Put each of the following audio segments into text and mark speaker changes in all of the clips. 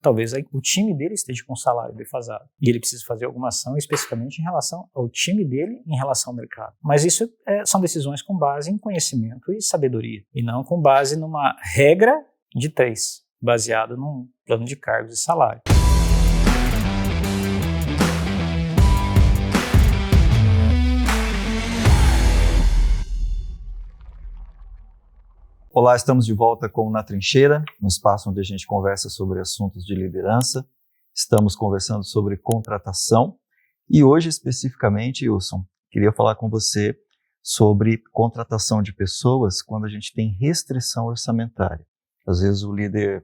Speaker 1: talvez o time dele esteja com um salário defasado e ele precisa fazer alguma ação especificamente em relação ao time dele em relação ao mercado. Mas isso são decisões com base em conhecimento e sabedoria e não com base numa regra de 3, baseado num plano de cargos e salário.
Speaker 2: Olá, estamos de volta com Na Trincheira, um espaço onde a gente conversa sobre assuntos de liderança. Estamos conversando sobre contratação e hoje especificamente, Wilson, queria falar com você sobre contratação de pessoas quando a gente tem restrição orçamentária. Às vezes o líder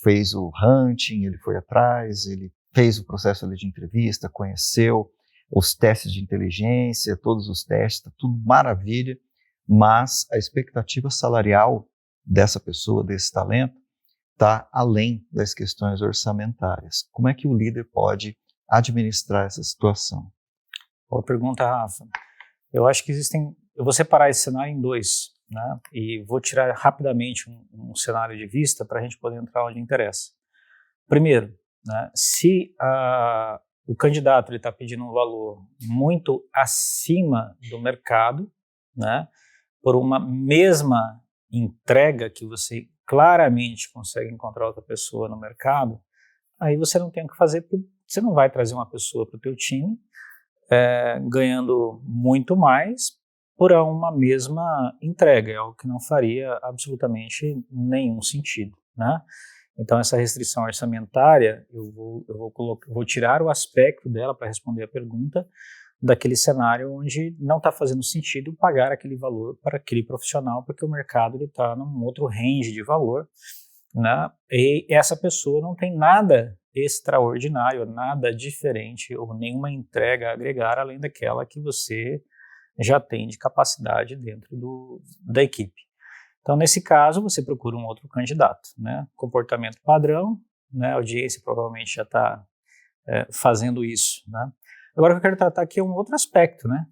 Speaker 2: fez o hunting, ele foi atrás, ele fez o processo ali de entrevista, conheceu os testes de inteligência, todos os testes, tá tudo maravilha. Mas a expectativa salarial dessa pessoa, desse talento, está além das questões orçamentárias. Como é que o líder pode administrar essa situação?
Speaker 1: Boa pergunta, Rafa. Eu acho que eu vou separar esse cenário em 2, né? E vou tirar rapidamente um cenário de vista para a gente poder entrar onde interessa. Primeiro, né, se o candidato está pedindo um valor muito acima do mercado, né, por uma mesma entrega que você claramente consegue encontrar outra pessoa no mercado, aí você não tem o que fazer, porque você não vai trazer uma pessoa para o teu time ganhando muito mais por uma mesma entrega, é algo que não faria absolutamente nenhum sentido, né? Então essa restrição orçamentária, eu vou tirar o aspecto dela para responder a pergunta, daquele cenário onde não está fazendo sentido pagar aquele valor para aquele profissional, porque o mercado está num outro range de valor, né? E essa pessoa não tem nada extraordinário, nada diferente ou nenhuma entrega a agregar além daquela que você já tem de capacidade dentro da equipe. Então, nesse caso, você procura um outro candidato, né? Comportamento padrão, né? A audiência provavelmente já está fazendo isso, né? Agora, o que eu quero tratar aqui é um outro aspecto, né?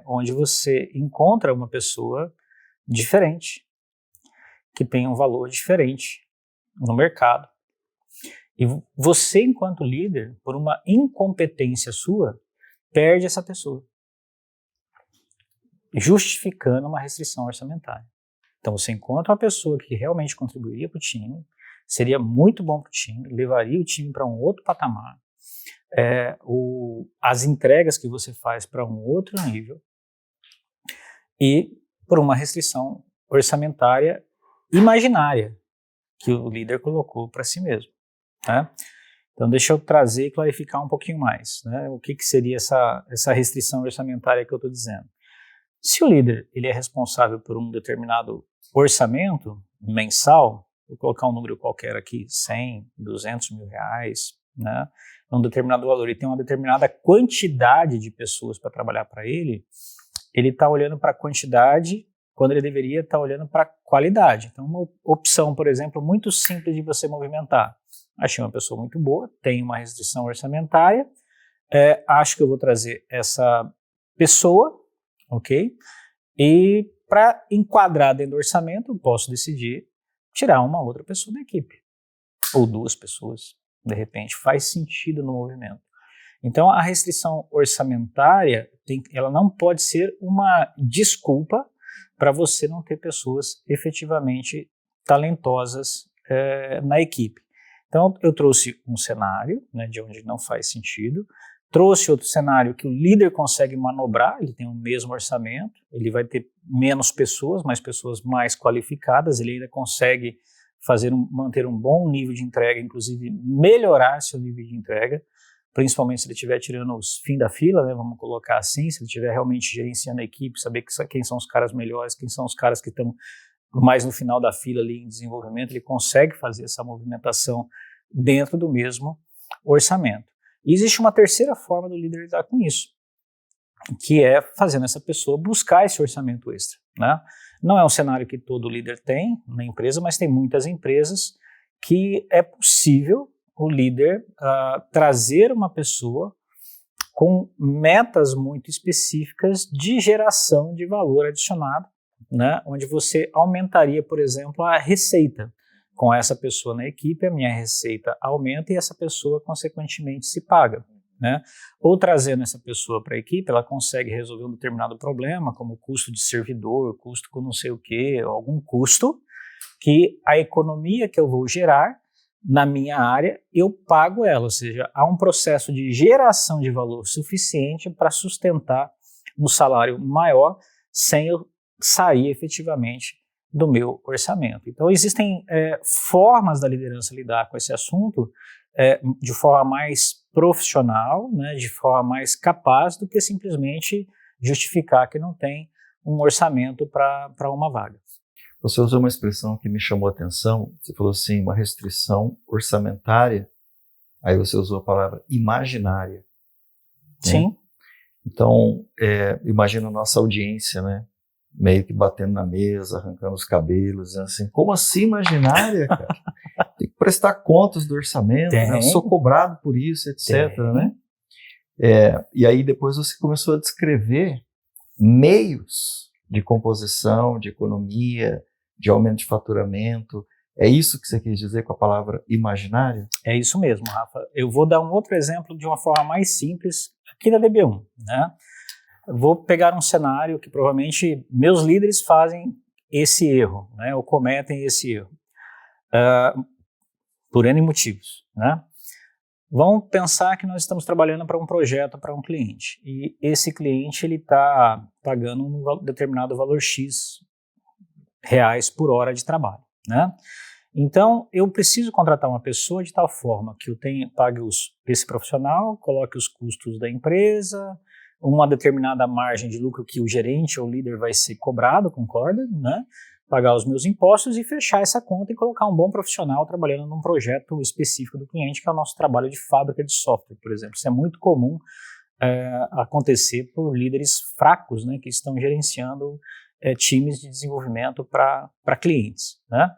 Speaker 1: Onde você encontra uma pessoa diferente, que tem um valor diferente no mercado. E você, enquanto líder, por uma incompetência sua, perde essa pessoa, justificando uma restrição orçamentária. Então, você encontra uma pessoa que realmente contribuiria para o time, seria muito bom para o time, levaria o time para um outro patamar, as entregas que você faz para um outro nível e por uma restrição orçamentária imaginária que o líder colocou para si mesmo, né? Então deixa eu trazer e clarificar um pouquinho mais, né? O que seria essa restrição orçamentária que eu estou dizendo. Se o líder ele é responsável por um determinado orçamento mensal, vou colocar um número qualquer aqui, 100, 200 mil reais, né? Um determinado valor, ele tem uma determinada quantidade de pessoas para trabalhar para ele está olhando para a quantidade quando ele deveria estar olhando para a qualidade. Então, uma opção, por exemplo, muito simples de você movimentar. Achei uma pessoa muito boa, tem uma restrição orçamentária, acho que eu vou trazer essa pessoa, ok? E para enquadrar dentro do orçamento, eu posso decidir tirar uma outra pessoa da equipe, ou 2 pessoas. De repente, faz sentido no movimento. Então, a restrição orçamentária, ela não pode ser uma desculpa para você não ter pessoas efetivamente talentosas na equipe. Então, eu trouxe um cenário, né, de onde não faz sentido, trouxe outro cenário que o líder consegue manobrar, ele tem o mesmo orçamento, ele vai ter menos pessoas, mas pessoas mais qualificadas, ele ainda consegue manter um bom nível de entrega, inclusive melhorar seu nível de entrega, principalmente se ele estiver tirando os fim da fila, né, vamos colocar assim, se ele estiver realmente gerenciando a equipe, saber quem são os caras melhores, quem são os caras que estão mais no final da fila ali em desenvolvimento, ele consegue fazer essa movimentação dentro do mesmo orçamento. E existe uma terceira forma do líder lidar com isso, que é fazendo essa pessoa buscar esse orçamento extra, né? Não é um cenário que todo líder tem na empresa, mas tem muitas empresas que é possível o líder trazer uma pessoa com metas muito específicas de geração de valor adicionado, né? Onde você aumentaria, por exemplo, a receita com essa pessoa na equipe, a minha receita aumenta e essa pessoa, consequentemente, se paga, né? Ou trazendo essa pessoa para a equipe, ela consegue resolver um determinado problema, como custo de servidor, custo com não sei o quê, algum custo, que a economia que eu vou gerar na minha área, eu pago ela, ou seja, há um processo de geração de valor suficiente para sustentar um salário maior sem eu sair efetivamente do meu orçamento. Então, existem formas da liderança lidar com esse assunto de forma mais profissional, né, de forma mais capaz do que simplesmente justificar que não tem um orçamento para uma vaga.
Speaker 2: Você usou uma expressão que me chamou a atenção, você falou assim, uma restrição orçamentária, aí você usou a palavra imaginária.
Speaker 1: Sim.
Speaker 2: Né? Então, imagina a nossa audiência, né? Meio que batendo na mesa, arrancando os cabelos, dizendo assim, como assim imaginária, cara? Tem que prestar contas do orçamento, né? Eu sou cobrado por isso, etc. Né? E aí depois você começou a descrever meios de composição, de economia, de aumento de faturamento. É isso que você quis dizer com a palavra imaginária?
Speaker 1: É isso mesmo, Rafa. Eu vou dar um outro exemplo de uma forma mais simples aqui da DB1, né? Vou pegar um cenário que provavelmente meus líderes fazem esse erro, né, ou cometem esse erro, por N motivos, né? Vamos pensar que nós estamos trabalhando para um projeto para um cliente, e esse cliente está pagando um determinado valor X reais por hora de trabalho, né? Então, eu preciso contratar uma pessoa de tal forma que eu pague esse profissional, coloque os custos da empresa, uma determinada margem de lucro que o gerente ou o líder vai ser cobrado, concorda? Né? Pagar os meus impostos e fechar essa conta e colocar um bom profissional trabalhando num projeto específico do cliente, que é o nosso trabalho de fábrica de software, por exemplo. Isso é muito comum acontecer por líderes fracos, né, que estão gerenciando times de desenvolvimento para clientes, né?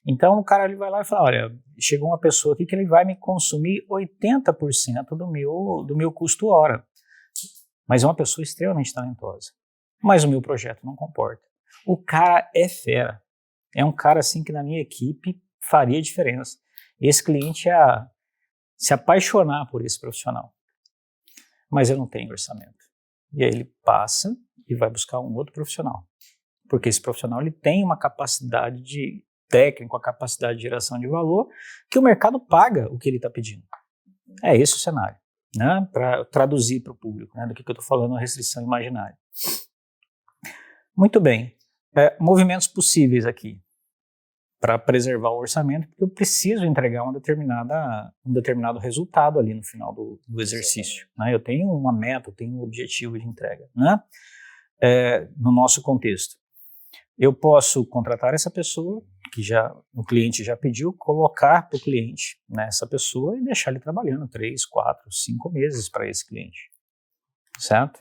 Speaker 1: Então o cara ele vai lá e fala, olha, chegou uma pessoa aqui que ele vai me consumir 80% do meu custo hora, mas é uma pessoa extremamente talentosa, mas o meu projeto não comporta. O cara é fera, é um cara assim que na minha equipe faria diferença. Esse cliente ia se apaixonar por esse profissional, mas eu não tenho orçamento. E aí ele passa e vai buscar um outro profissional, porque esse profissional ele tem uma capacidade de técnico, a capacidade de geração de valor, que o mercado paga o que ele está pedindo. É esse o cenário, né? Para traduzir para o público, né? Do que eu estou falando, a restrição imaginária. Muito bem. Movimentos possíveis aqui para preservar o orçamento, porque eu preciso entregar um determinado resultado ali no final do exercício, né? Eu tenho uma meta, eu tenho um objetivo de entrega, né? No nosso contexto. Eu posso contratar essa pessoa, que o cliente já pediu, colocar para o cliente, né, essa pessoa e deixar ele trabalhando 3, 4, 5 meses para esse cliente, certo?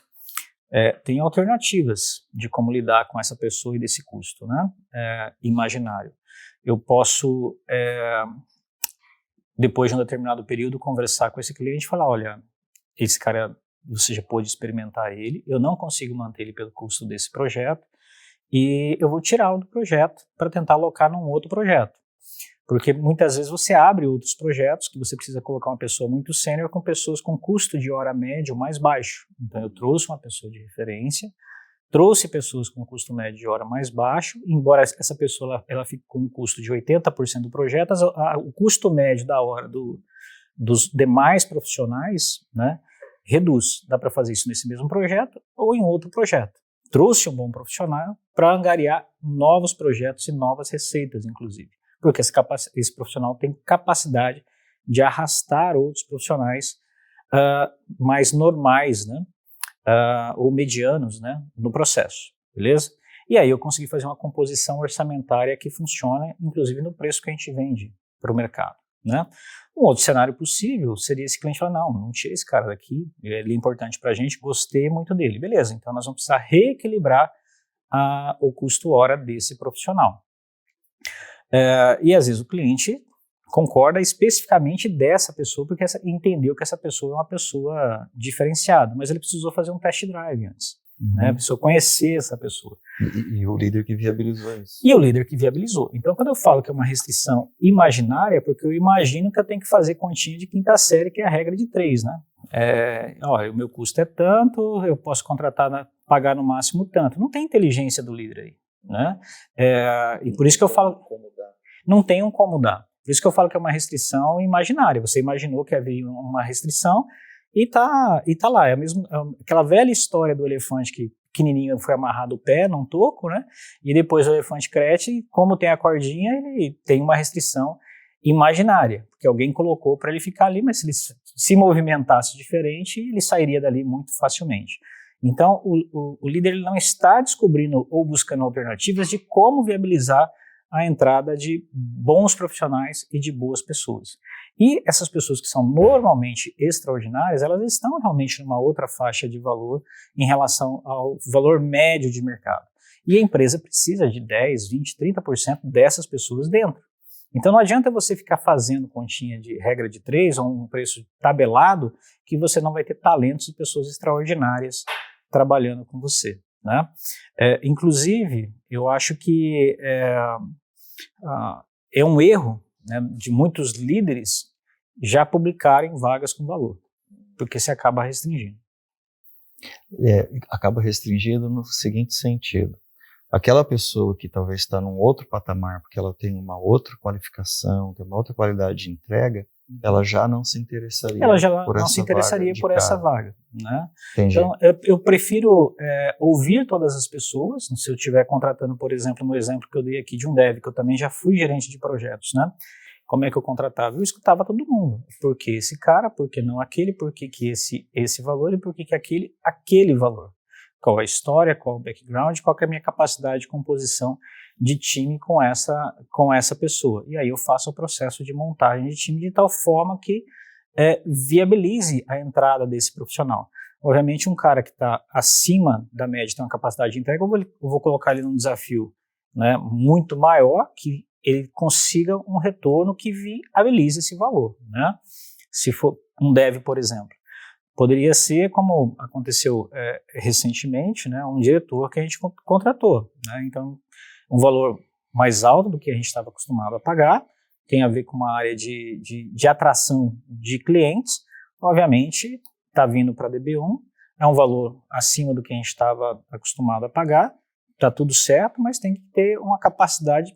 Speaker 1: Tem alternativas de como lidar com essa pessoa e desse custo, né, imaginário. Eu posso, depois de um determinado período, conversar com esse cliente e falar, olha, esse cara, você já pôde experimentar ele, eu não consigo manter ele pelo custo desse projeto, e eu vou tirá-lo do projeto para tentar alocar num outro projeto. Porque muitas vezes você abre outros projetos que você precisa colocar uma pessoa muito sênior com pessoas com custo de hora médio mais baixo. Então eu trouxe uma pessoa de referência, trouxe pessoas com custo médio de hora mais baixo, embora essa pessoa ela fique com um custo de 80% do projeto, o custo médio da hora dos demais profissionais, né, reduz. Dá para fazer isso nesse mesmo projeto ou em outro projeto. Trouxe um bom profissional para angariar novos projetos e novas receitas, inclusive. Porque esse profissional tem capacidade de arrastar outros profissionais mais normais, né? Ou medianos, né? No processo, beleza? E aí eu consegui fazer uma composição orçamentária que funciona, inclusive no preço que a gente vende para o mercado, né? Um outro cenário possível seria esse cliente falar, não tira esse cara daqui, ele é importante para a gente, gostei muito dele. Beleza, então nós vamos precisar reequilibrar o custo hora desse profissional. E às vezes o cliente concorda especificamente dessa pessoa, porque entendeu que essa pessoa é uma pessoa diferenciada, mas ele precisou fazer um test drive antes. né? A pessoa conhecer essa pessoa.
Speaker 2: E o líder que viabilizou isso.
Speaker 1: E o líder que viabilizou. Então, quando eu falo que é uma restrição imaginária, é porque eu imagino que eu tenho que fazer continha de quinta série, que é a regra de 3, né? Olha, o meu custo é tanto, eu posso contratar, pagar no máximo tanto. Não tem inteligência do líder aí, né? E por isso que eu falo... Não tem um como dar. Por isso que eu falo que é uma restrição imaginária. Você imaginou que havia uma restrição e tá lá. Aquela velha história do elefante que pequenininho foi amarrado o pé num toco, né? E depois o elefante cresce, como tem a cordinha, ele tem uma restrição imaginária, porque alguém colocou para ele ficar ali, mas se ele se movimentasse diferente, ele sairia dali muito facilmente. Então, o líder ele não está descobrindo ou buscando alternativas de como viabilizar a entrada de bons profissionais e de boas pessoas. E essas pessoas que são normalmente extraordinárias, elas estão realmente numa outra faixa de valor em relação ao valor médio de mercado. E a empresa precisa de 10, 20, 30% dessas pessoas dentro. Então não adianta você ficar fazendo continha de regra de 3 ou um preço tabelado que você não vai ter talentos e pessoas extraordinárias trabalhando com você, né? Inclusive, eu acho que é um erro, né, de muitos líderes já publicarem vagas com valor, porque se acaba restringindo.
Speaker 2: Acaba restringindo no seguinte sentido. Aquela pessoa que talvez está num outro patamar, porque ela tem uma outra qualificação, tem uma outra qualidade de entrega, ela já não se interessaria por essa vaga.
Speaker 1: Né?
Speaker 2: Entendi.
Speaker 1: Então, eu prefiro ouvir todas as pessoas. Se eu estiver contratando, por exemplo, no exemplo que eu dei aqui de um dev, que eu também já fui gerente de projetos, né? Como é que eu contratava? Eu escutava todo mundo. Por que esse cara? Por que não aquele? Por que esse valor? E por que aquele valor? Qual a história? Qual o background? Qual que é a minha capacidade de composição de time com essa pessoa? E aí eu faço o processo de montagem de time de tal forma que viabilize a entrada desse profissional. Obviamente, um cara que está acima da média, tem uma capacidade de entrega, eu vou colocar ele num desafio, né, muito maior, que ele consiga um retorno que viabilize esse valor, né? Se for um dev, por exemplo, poderia ser, como aconteceu recentemente, né, um diretor que a gente contratou, né? Então, um valor mais alto do que a gente estava acostumado a pagar, tem a ver com uma área de atração de clientes. Obviamente, está vindo para a DB1, é um valor acima do que a gente estava acostumado a pagar, está tudo certo, mas tem que ter uma capacidade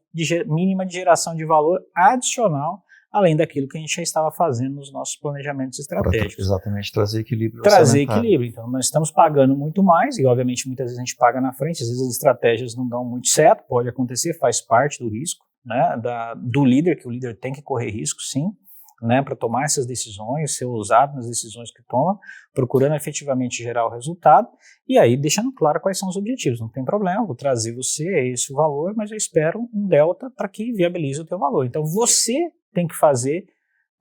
Speaker 1: mínima de geração de valor adicional, além daquilo que a gente já estava fazendo nos nossos planejamentos estratégicos.
Speaker 2: Exatamente, trazer equilíbrio.
Speaker 1: Trazer equilíbrio. Então, nós estamos pagando muito mais, e obviamente muitas vezes a gente paga na frente, às vezes as estratégias não dão muito certo, pode acontecer, faz parte do risco, né, do líder, que o líder tem que correr risco, sim, né, para tomar essas decisões, ser ousado nas decisões que toma, procurando efetivamente gerar o resultado, e aí deixando claro quais são os objetivos. Não tem problema, vou trazer você, é esse o valor, mas eu espero um delta para que viabilize o teu valor. Então você tem que fazer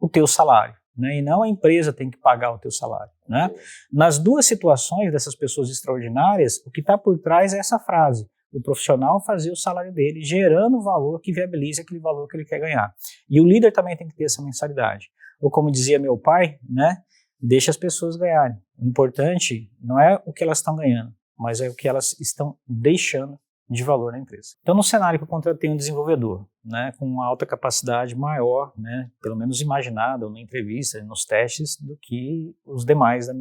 Speaker 1: o teu salário, né, e não a empresa tem que pagar o teu salário, né? Nas duas situações dessas pessoas extraordinárias, o que está por trás é essa frase: o profissional fazer o salário dele, gerando valor que viabilize aquele valor que ele quer ganhar. E o líder também tem que ter essa mensalidade. Ou como dizia meu pai, né, deixa as pessoas ganharem. O importante não é o que elas estão ganhando, mas é o que elas estão deixando de valor na empresa. Então, no cenário que eu contratei um desenvolvedor, né, com uma alta capacidade maior, né, pelo menos imaginada ou na entrevista, nos testes, do que os demais da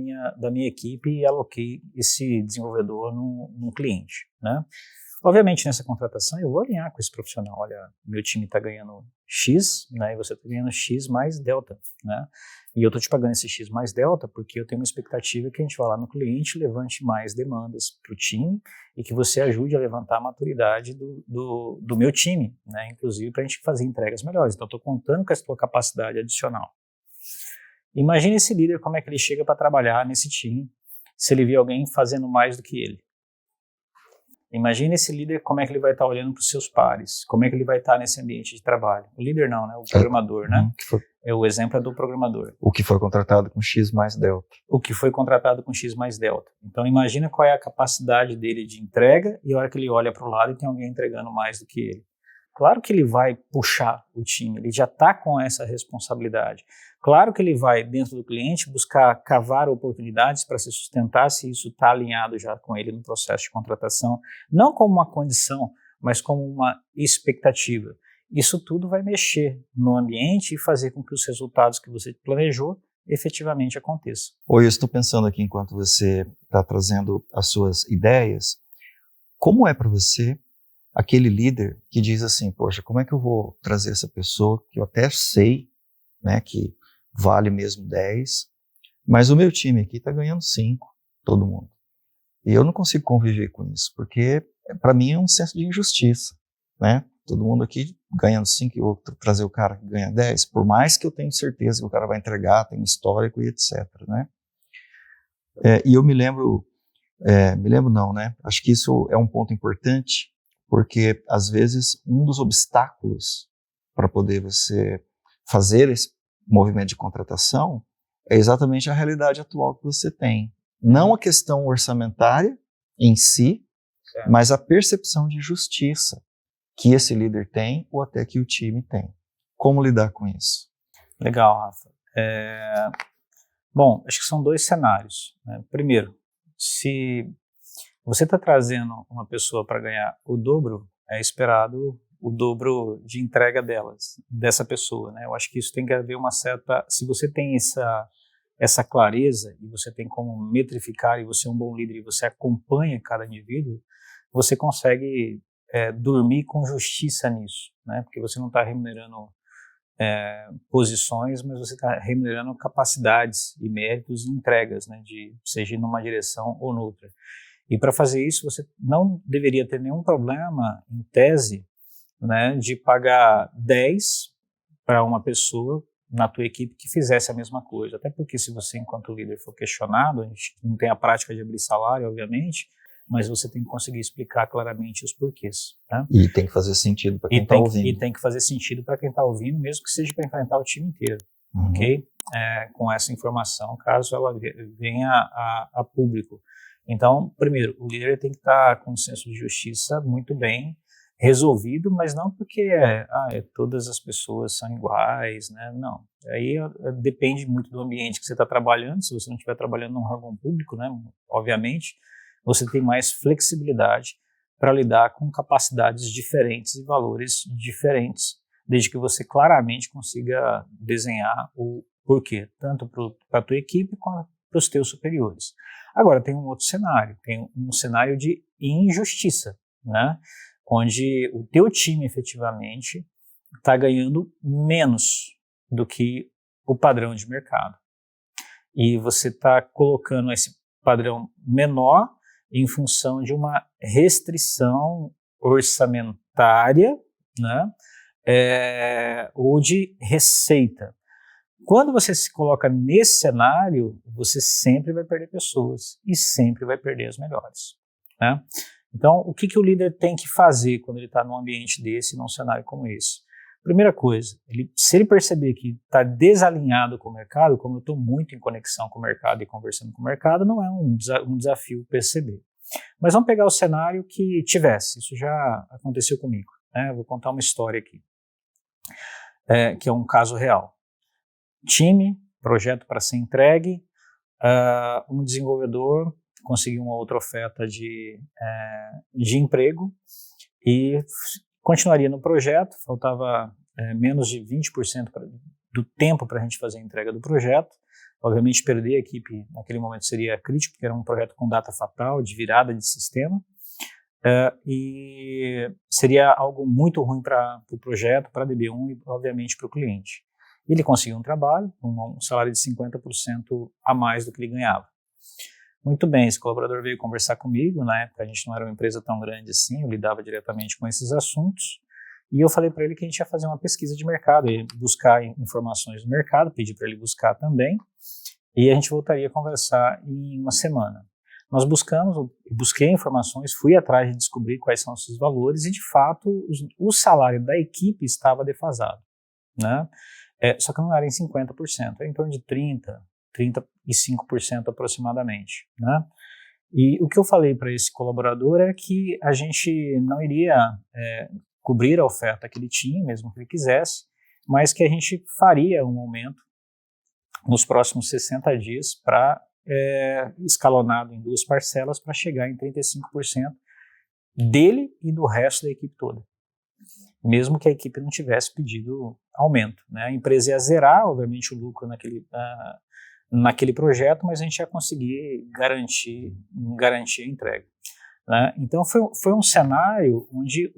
Speaker 1: minha equipe, e aloquei esse desenvolvedor num cliente, né. Obviamente, nessa contratação, eu vou alinhar com esse profissional. Olha, meu time está ganhando X, né, e você está ganhando X mais delta, né, e eu estou te pagando esse X mais delta porque eu tenho uma expectativa que a gente vá lá no cliente, levante mais demandas para o time e que você ajude a levantar a maturidade do meu time, né, inclusive para a gente fazer entregas melhores. Então, estou contando com essa tua capacidade adicional. Imagine esse líder, como é que ele chega para trabalhar nesse time, se ele vê alguém fazendo mais do que ele. Imagina esse líder, como é que ele vai estar olhando para os seus pares, como é que ele vai estar nesse ambiente de trabalho. O líder não, né? O programador, né? O exemplo é do programador.
Speaker 2: O que foi contratado com X mais delta.
Speaker 1: O que foi contratado com X mais delta. Então imagina qual é a capacidade dele de entrega e a hora que ele olha para o lado e tem alguém entregando mais do que ele. Claro que ele vai puxar o time, ele já está com essa responsabilidade. Claro que ele vai, dentro do cliente, buscar cavar oportunidades para se sustentar se isso está alinhado já com ele no processo de contratação, não como uma condição, mas como uma expectativa. Isso tudo vai mexer no ambiente e fazer com que os resultados que você planejou efetivamente aconteçam.
Speaker 2: Oi, eu estou pensando aqui enquanto você está trazendo as suas ideias, como é para você aquele líder que diz assim, poxa, como é que eu vou trazer essa pessoa que eu até sei, né, que vale mesmo 10, mas o meu time aqui está ganhando 5, todo mundo. E eu não consigo conviver com isso, porque para mim é um senso de injustiça, né? Todo mundo aqui ganhando 5 e eu vou trazer o cara que ganha 10, por mais que eu tenha certeza que o cara vai entregar, tem um histórico e etc, né? E eu me lembro não, né? Acho que isso é um ponto importante, porque às vezes um dos obstáculos para poder você fazer esse movimento de contratação é exatamente a realidade atual que você tem. Não a questão orçamentária em si,
Speaker 1: certo,
Speaker 2: mas a percepção de justiça que esse líder tem ou até que o time tem. Como lidar com isso?
Speaker 1: Legal, Rafa. Bom, acho que são 2 cenários, né? Primeiro, se você está trazendo uma pessoa para ganhar o dobro, é esperado o dobro de entrega dessa pessoa, né? Eu acho que isso tem que haver uma certa... Se você tem essa clareza e você tem como metrificar e você é um bom líder e você acompanha cada indivíduo, você consegue dormir com justiça nisso, né? Porque você não está remunerando posições, mas você está remunerando capacidades e méritos e entregas, né? Seja numa direção ou noutra. E para fazer isso, você não deveria ter nenhum problema, em tese, né, de pagar 10 para uma pessoa na tua equipe que fizesse a mesma coisa. Até porque se você, enquanto líder, for questionado, a gente não tem a prática de abrir salário, obviamente, mas você tem que conseguir explicar claramente os porquês. Né?
Speaker 2: E tem que fazer sentido para quem está ouvindo.
Speaker 1: E tem que fazer sentido para quem está ouvindo, mesmo que seja para enfrentar o time inteiro.
Speaker 2: Uhum.
Speaker 1: Ok? Com essa informação, caso ela venha a público. Então, primeiro, o líder tem que estar com um senso de justiça muito bem resolvido, mas não porque todas as pessoas são iguais, né? Não. Aí depende muito do ambiente que você está trabalhando. Se você não estiver trabalhando num órgão público, né, obviamente, você tem mais flexibilidade para lidar com capacidades diferentes e valores diferentes, desde que você claramente consiga desenhar o porquê, tanto para a tua equipe quanto para os teus superiores. Agora, tem um outro cenário, tem um cenário de injustiça, né? Onde o teu time efetivamente está ganhando menos do que o padrão de mercado. E você está colocando esse padrão menor em função de uma restrição orçamentária, né? Ou de receita. Quando você se coloca nesse cenário, você sempre vai perder pessoas e sempre vai perder as melhores, né? Então, o que o líder tem que fazer quando ele está num ambiente desse, num cenário como esse? Primeira coisa, se ele perceber que está desalinhado com o mercado, como eu estou muito em conexão com o mercado e conversando com o mercado, não é um desafio perceber. Mas vamos pegar o cenário que tivesse, isso já aconteceu comigo, né? Vou contar uma história aqui, que é um caso real. Time, projeto para ser entregue, um desenvolvedor conseguiu uma outra oferta de emprego e continuaria no projeto, faltava menos de 20% do tempo para a gente fazer a entrega do projeto. Obviamente perder a equipe naquele momento seria crítico, porque era um projeto com data fatal, de virada de sistema, e seria algo muito ruim para o projeto, para a DB1 e obviamente para o cliente. Ele conseguiu um trabalho, um salário de 50% a mais do que ele ganhava. Muito bem, esse colaborador veio conversar comigo, na época a gente não era uma empresa tão grande assim, eu lidava diretamente com esses assuntos, e eu falei para ele que a gente ia fazer uma pesquisa de mercado, ia buscar informações do mercado, pedi para ele buscar também, e a gente voltaria a conversar em uma semana. Nós busquei informações, fui atrás de descobrir quais são esses valores, e de fato o salário da equipe estava defasado, né? Só que não era em 50%, era em torno de 35% aproximadamente, né? E o que eu falei para esse colaborador é que a gente não iria cobrir a oferta que ele tinha, mesmo que ele quisesse, mas que a gente faria um aumento nos próximos 60 dias para escalonado em 2 parcelas para chegar em 35% dele e do resto da equipe toda, mesmo que a equipe não tivesse pedido aumento, né? A empresa ia zerar, obviamente, o lucro naquele projeto, mas a gente ia conseguir garantir a entrega, né? Então foi um cenário onde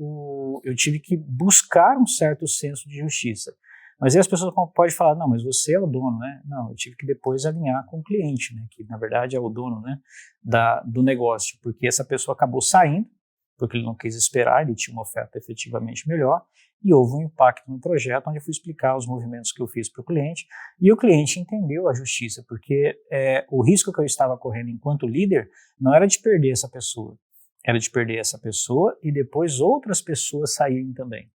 Speaker 1: eu tive que buscar um certo senso de justiça. Mas aí as pessoas podem falar, não, mas você é o dono, né? Não, eu tive que depois alinhar com o cliente, né? Que na verdade é o dono, né? Do negócio, porque essa pessoa acabou saindo, porque ele não quis esperar, ele tinha uma oferta efetivamente melhor, e houve um impacto no projeto, onde eu fui explicar os movimentos que eu fiz para o cliente, e o cliente entendeu a justiça, porque o risco que eu estava correndo enquanto líder não era de perder essa pessoa, era de perder essa pessoa e depois outras pessoas saírem também,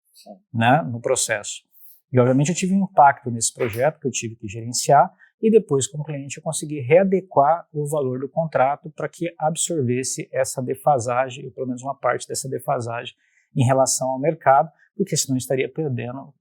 Speaker 1: né, no processo. E obviamente eu tive um impacto nesse projeto que eu tive que gerenciar, e depois com o cliente eu consegui readequar o valor do contrato para que absorvesse essa defasagem, ou pelo menos uma parte dessa defasagem em relação ao mercado, porque senão estaria perdendo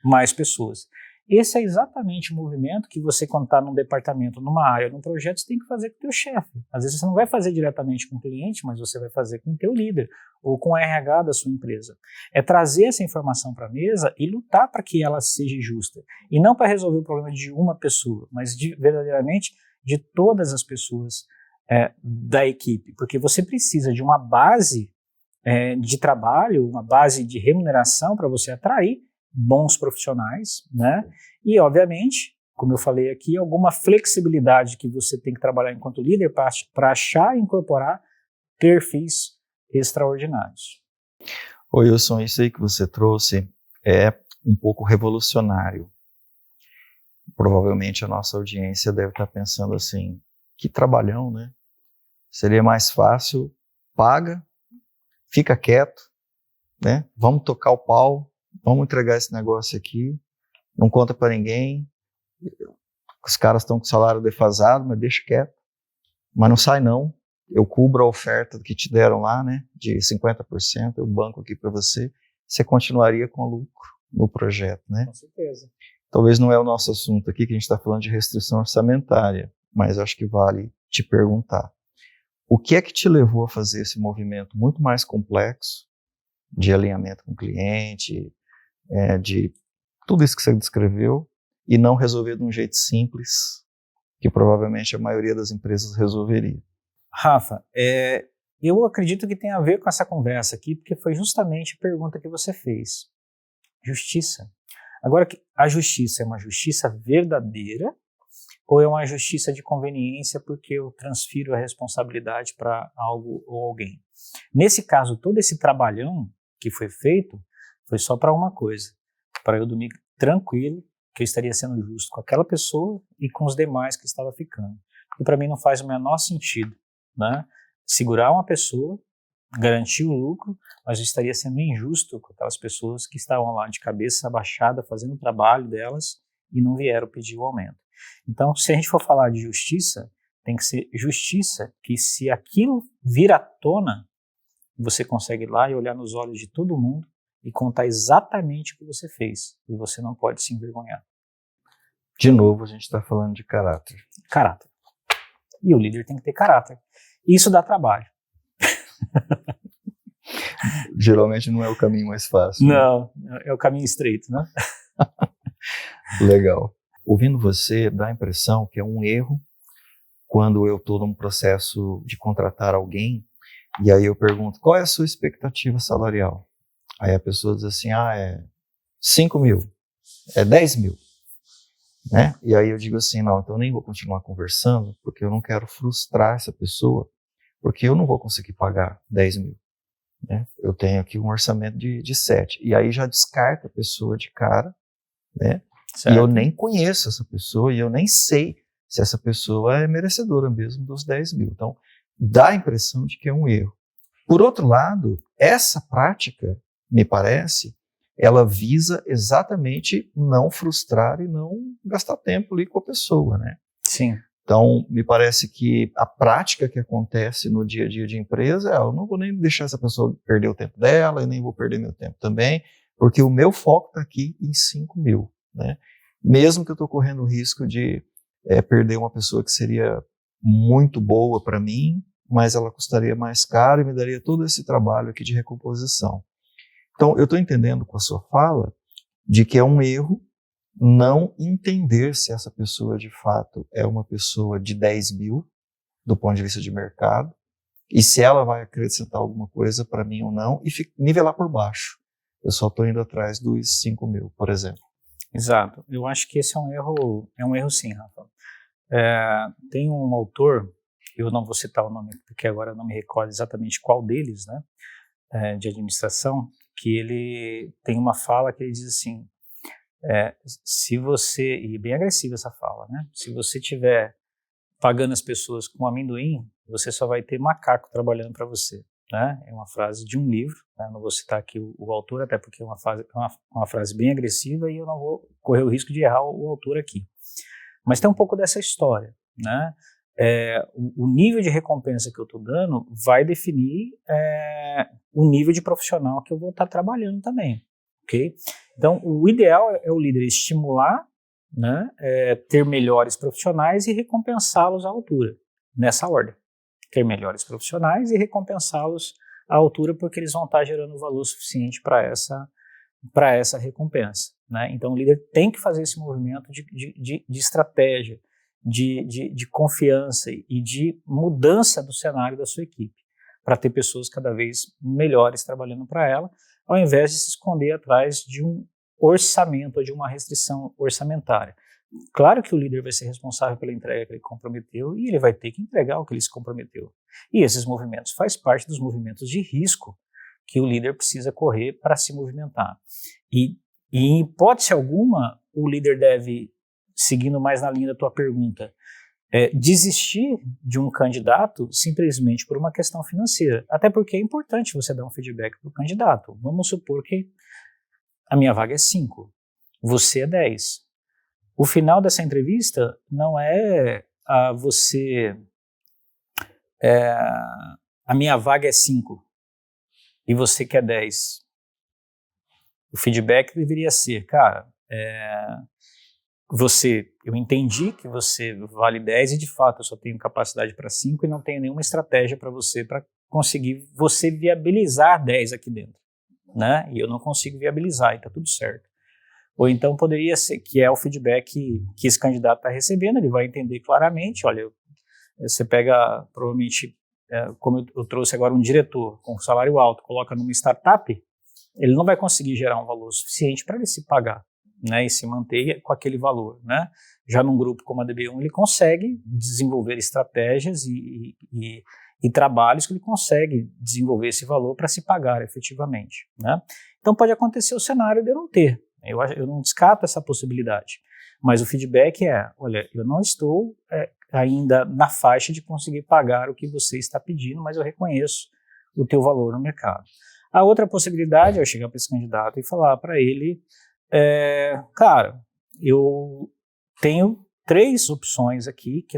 Speaker 1: mais pessoas. Esse é exatamente o movimento que você, quando está num departamento, numa área, num projeto, você tem que fazer com o teu chefe. Às vezes você não vai fazer diretamente com o cliente, mas você vai fazer com o teu líder ou com o RH da sua empresa. É trazer essa informação para a mesa e lutar para que ela seja justa. E não para resolver o problema de uma pessoa, mas verdadeiramente de todas as pessoas da equipe. Porque você precisa de uma base de trabalho, uma base de remuneração para você atrair bons profissionais, né? E, obviamente, como eu falei aqui, alguma flexibilidade que você tem que trabalhar enquanto líder para achar e incorporar perfis extraordinários.
Speaker 2: Ô Wilson, isso aí que você trouxe é um pouco revolucionário. Provavelmente a nossa audiência deve estar pensando assim, que trabalhão, né? Seria mais fácil, paga, fica quieto, né? Vamos tocar o pau, vamos entregar esse negócio aqui, não conta para ninguém, os caras estão com salário defasado, mas deixa quieto, mas não sai não, eu cubro a oferta que te deram lá, né, de 50%, eu banco aqui para você continuaria com lucro no projeto, né?
Speaker 1: Com certeza.
Speaker 2: Talvez não é o nosso assunto aqui, que a gente está falando de restrição orçamentária, mas acho que vale te perguntar, o que é que te levou a fazer esse movimento muito mais complexo, de alinhamento com o cliente, de tudo isso que você descreveu, e não resolver de um jeito simples, que provavelmente a maioria das empresas resolveria?
Speaker 1: Rafa, eu acredito que tem a ver com essa conversa aqui, porque foi justamente a pergunta que você fez. Justiça. Agora, a justiça é uma justiça verdadeira ou é uma justiça de conveniência porque eu transfiro a responsabilidade para algo ou alguém? Nesse caso, todo esse trabalhão que foi feito foi só para uma coisa, para eu dormir tranquilo, que eu estaria sendo justo com aquela pessoa e com os demais que estava ficando. E para mim não faz o menor sentido, né? Segurar uma pessoa, garantir o lucro, mas eu estaria sendo injusto com aquelas pessoas que estavam lá de cabeça abaixada, fazendo o trabalho delas e não vieram pedir o aumento. Então, se a gente for falar de justiça, tem que ser justiça que, se aquilo vir à tona, você consegue ir lá e olhar nos olhos de todo mundo e contar exatamente o que você fez. E você não pode se envergonhar.
Speaker 2: De novo, a gente está falando de caráter.
Speaker 1: Caráter. E o líder tem que ter caráter. Isso dá trabalho.
Speaker 2: Geralmente não é o caminho mais fácil.
Speaker 1: Não, né? É o caminho estreito, né?
Speaker 2: Legal. Ouvindo você, dá a impressão que é um erro quando eu estou num processo de contratar alguém, e aí eu pergunto, qual é a sua expectativa salarial? Aí a pessoa diz assim, é 5 mil, é 10 mil. Né? E aí eu digo assim, não, então eu nem vou continuar conversando, porque eu não quero frustrar essa pessoa, porque eu não vou conseguir pagar 10 mil. Né? Eu tenho aqui um orçamento de 7. E aí já descarta a pessoa de cara, né? E eu nem conheço essa pessoa e eu nem sei se essa pessoa é merecedora mesmo dos 10 mil. Então, dá a impressão de que é um erro. Por outro lado, essa prática, me parece, ela visa exatamente não frustrar e não gastar tempo ali com a pessoa, né?
Speaker 1: Sim.
Speaker 2: Então, me parece que a prática que acontece no dia a dia de empresa é: eu não vou nem deixar essa pessoa perder o tempo dela, eu nem vou perder meu tempo também, porque o meu foco está aqui em 5 mil, né? Mesmo que eu estou correndo o risco de perder uma pessoa que seria muito boa para mim, mas ela custaria mais caro e me daria todo esse trabalho aqui de recomposição. Então, eu estou entendendo com a sua fala de que é um erro não entender se essa pessoa de fato é uma pessoa de 10 mil, do ponto de vista de mercado, e se ela vai acrescentar alguma coisa para mim ou não, e nivelar por baixo. Eu só estou indo atrás dos 5 mil, por exemplo.
Speaker 1: Exato. Eu acho que esse é um erro sim, Rafa. Tem um autor, eu não vou citar o nome, porque agora eu não me recordo exatamente qual deles, né, de administração, que ele tem uma fala que ele diz assim, se você, e bem agressiva essa fala, né? Se você tiver pagando as pessoas com amendoim, você só vai ter macaco trabalhando para você, né? É uma frase de um livro, né? Não vou citar aqui o autor, até porque é uma frase bem agressiva e eu não vou correr o risco de errar o autor aqui. Mas tem um pouco dessa história, né? O nível de recompensa que eu estou dando vai definir o nível de profissional que eu vou estar trabalhando também, ok? Então, o ideal é o líder estimular, né, ter melhores profissionais e recompensá-los à altura, nessa ordem. Ter melhores profissionais e recompensá-los à altura, porque eles vão estar gerando valor suficiente para essa recompensa, né? Então, o líder tem que fazer esse movimento de estratégia, de confiança e de mudança do cenário da sua equipe, para ter pessoas cada vez melhores trabalhando para ela, ao invés de se esconder atrás de um orçamento ou de uma restrição orçamentária. Claro que o líder vai ser responsável pela entrega que ele comprometeu e ele vai ter que entregar o que ele se comprometeu. E esses movimentos faz parte dos movimentos de risco que o líder precisa correr para se movimentar. E em hipótese alguma, o líder deve, seguindo mais na linha da tua pergunta, desistir de um candidato simplesmente por uma questão financeira. Até porque é importante você dar um feedback para o candidato. Vamos supor que a minha vaga é 5, você é 10. O final dessa entrevista não é a minha vaga é 5 e você quer 10. O feedback deveria ser, cara, eu entendi que você vale 10 e de fato eu só tenho capacidade para 5 e não tenho nenhuma estratégia para você para conseguir você viabilizar 10 aqui dentro, né? E eu não consigo viabilizar e está tudo certo. Ou então poderia ser, que é o feedback que esse candidato está recebendo, ele vai entender claramente, olha, você pega provavelmente, como eu trouxe agora um diretor com salário alto, coloca numa startup, ele não vai conseguir gerar um valor suficiente para ele se pagar, né, e se manter com aquele valor, né? Já num grupo como a DB1, ele consegue desenvolver estratégias e trabalhos que ele consegue desenvolver esse valor para se pagar efetivamente, né? Então pode acontecer o cenário de eu não ter, eu não descarto essa possibilidade, mas o feedback olha, eu não estou ainda na faixa de conseguir pagar o que você está pedindo, mas eu reconheço o teu valor no mercado. A outra possibilidade é eu chegar para esse candidato e falar para ele, cara, eu tenho 3 opções aqui, que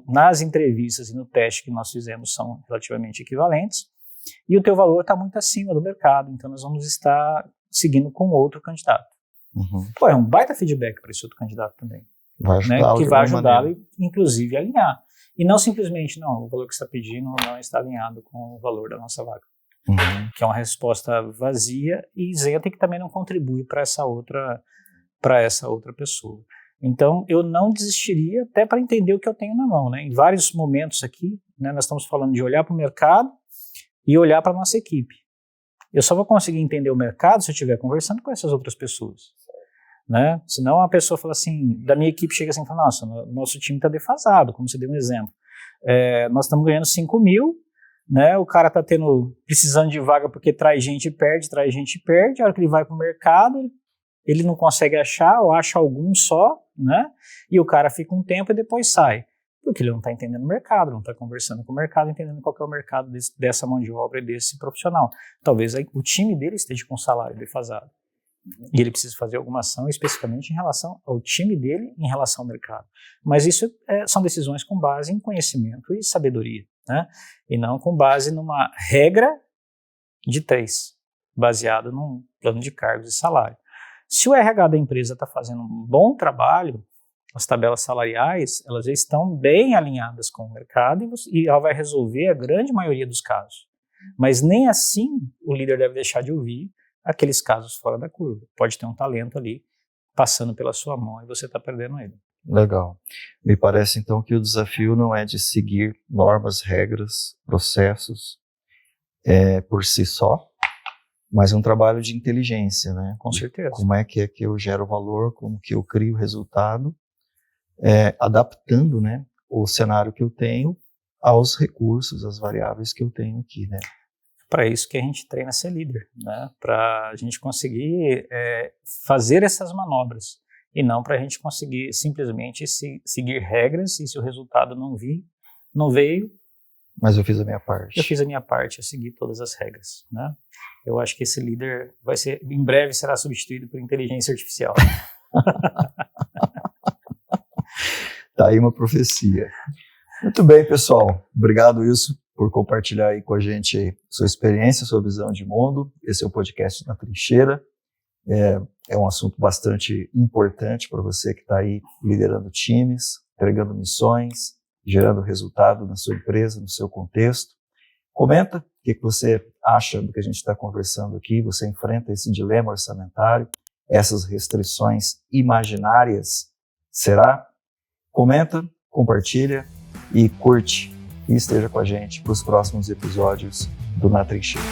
Speaker 1: nas entrevistas e no teste que nós fizemos são relativamente equivalentes, e o teu valor está muito acima do mercado, então nós vamos estar seguindo com outro candidato.
Speaker 2: Uhum.
Speaker 1: Pô, é um baita feedback para esse outro candidato também.
Speaker 2: Vai ajudar,
Speaker 1: né, que vai ajudá-lo, inclusive, a alinhar. E não simplesmente, não, o valor que você está pedindo não está alinhado com o valor da nossa vaga.
Speaker 2: Uhum.
Speaker 1: Que é uma resposta vazia e isenta e que também não contribui para essa outra pessoa. Então, eu não desistiria até para entender o que eu tenho na mão, né? Em vários momentos aqui, né, nós estamos falando de olhar para o mercado e olhar para a nossa equipe. Eu só vou conseguir entender o mercado se eu estiver conversando com essas outras pessoas, né? Senão a pessoa fala assim, da minha equipe chega assim e fala, nossa, nosso time está defasado, como você deu um exemplo. Nós estamos ganhando 5 mil, né? O cara está precisando de vaga porque traz gente e perde, a hora que ele vai para o mercado, ele não consegue achar, ou acha algum só, né? E o cara fica um tempo e depois sai. Porque ele não está entendendo o mercado, não está conversando com o mercado, entendendo qual que é o mercado dessa mão de obra e desse profissional. Talvez o time dele esteja com salário defasado. E ele precisa fazer alguma ação especificamente em relação ao time dele, em relação ao mercado. Mas isso são decisões com base em conhecimento e sabedoria, né? E não com base numa regra de 3, baseado num plano de cargos e salário. Se o RH da empresa está fazendo um bom trabalho, as tabelas salariais elas já estão bem alinhadas com o mercado e ela vai resolver a grande maioria dos casos. Mas nem assim o líder deve deixar de ouvir aqueles casos fora da curva. Pode ter um talento ali passando pela sua mão e você está perdendo ele.
Speaker 2: Legal. Me parece então que o desafio não é de seguir normas, regras, processos por si só, mas um trabalho de inteligência, né?
Speaker 1: Com certeza.
Speaker 2: Como é que eu gero valor, como que eu crio resultado, adaptando, né, o cenário que eu tenho aos recursos, às variáveis que eu tenho aqui, né?
Speaker 1: Para isso que a gente treina ser líder, né? Para a gente conseguir fazer essas manobras e não para a gente conseguir simplesmente seguir regras e se o resultado não veio.
Speaker 2: Mas eu fiz a minha parte.
Speaker 1: Eu fiz a minha parte, eu segui todas as regras, né? Eu acho que esse líder em breve será substituído por inteligência artificial.
Speaker 2: Tá aí uma profecia. Muito bem, pessoal. Obrigado, Wilson, por compartilhar aí com a gente sua experiência, sua visão de mundo. Esse é o podcast Na Trincheira. É um assunto bastante importante para você que está aí liderando times, entregando missões, gerando resultado na sua empresa, no seu contexto. Comenta o que você acha do que a gente está conversando aqui. Você enfrenta esse dilema orçamentário, essas restrições imaginárias. Será? Comenta, compartilha e curte. E esteja com a gente para os próximos episódios do Na Trincheira.